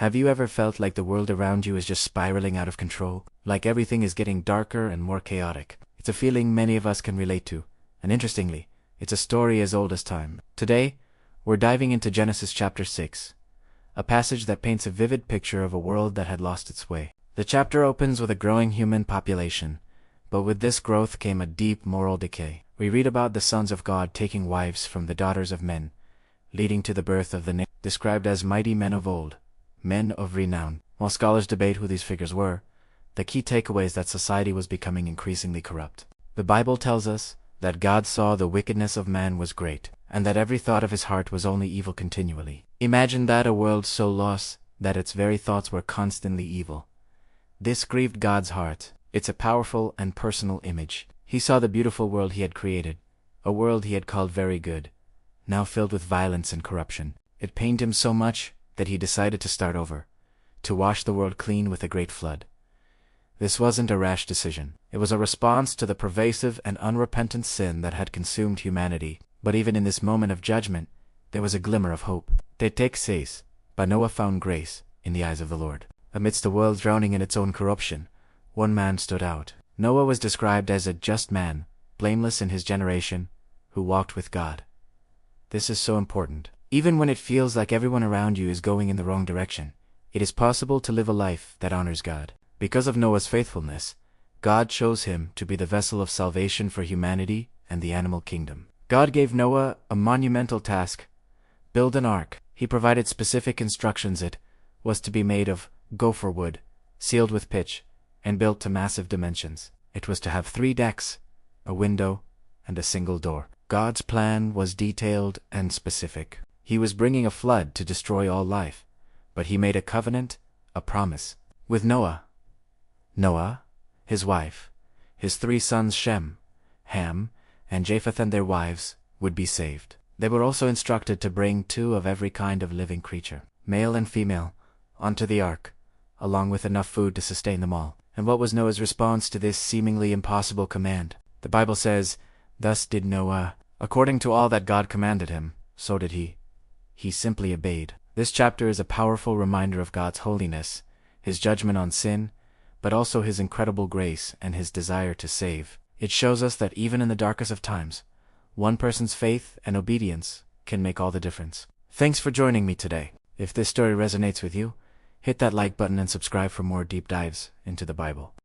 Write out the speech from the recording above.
Have you ever felt like the world around you is just spiraling out of control? Like everything is getting darker and more chaotic? It's a feeling many of us can relate to, and interestingly, it's a story as old as time. Today, we're diving into Genesis chapter 6, a passage that paints a vivid picture of a world that had lost its way. The chapter opens with a growing human population, but with this growth came a deep moral decay. We read about the sons of God taking wives from the daughters of men, leading to the birth of the nation described as mighty men of old, men of renown. While scholars debate who these figures were, the key takeaway is that society was becoming increasingly corrupt. The Bible tells us that God saw the wickedness of man was great, and that every thought of his heart was only evil continually. Imagine that, a world so lost that its very thoughts were constantly evil. This grieved God's heart. It's a powerful and personal image. He saw the beautiful world he had created, a world he had called very good, now filled with violence and corruption. It pained him so much that he decided to start over, to wash the world clean with a great flood. This wasn't a rash decision. It was a response to the pervasive and unrepentant sin that had consumed humanity. But even in this moment of judgment, there was a glimmer of hope. The text says, "But Noah found grace in the eyes of the Lord." Amidst the world drowning in its own corruption, one man stood out. Noah was described as a just man, blameless in his generation, who walked with God. This is so important. Even when it feels like everyone around you is going in the wrong direction, it is possible to live a life that honors God. Because of Noah's faithfulness, God chose him to be the vessel of salvation for humanity and the animal kingdom. God gave Noah a monumental task: build an ark. He provided specific instructions. It was to be made of gopher wood, sealed with pitch, and built to massive dimensions. It was to have 3 decks, a window, and a single door. God's plan was detailed and specific. He was bringing a flood to destroy all life, but he made a covenant, a promise, with Noah. Noah, his wife, his 3 sons Shem, Ham, and Japheth and their wives would be saved. They were also instructed to bring 2 of every kind of living creature, male and female, onto the ark, along with enough food to sustain them all. And what was Noah's response to this seemingly impossible command? The Bible says, "Thus did Noah, according to all that God commanded him, so did he." He simply obeyed. This chapter is a powerful reminder of God's holiness, his judgment on sin, but also his incredible grace and his desire to save. It shows us that even in the darkest of times, one person's faith and obedience can make all the difference. Thanks for joining me today. If this story resonates with you, hit that like button and subscribe for more deep dives into the Bible.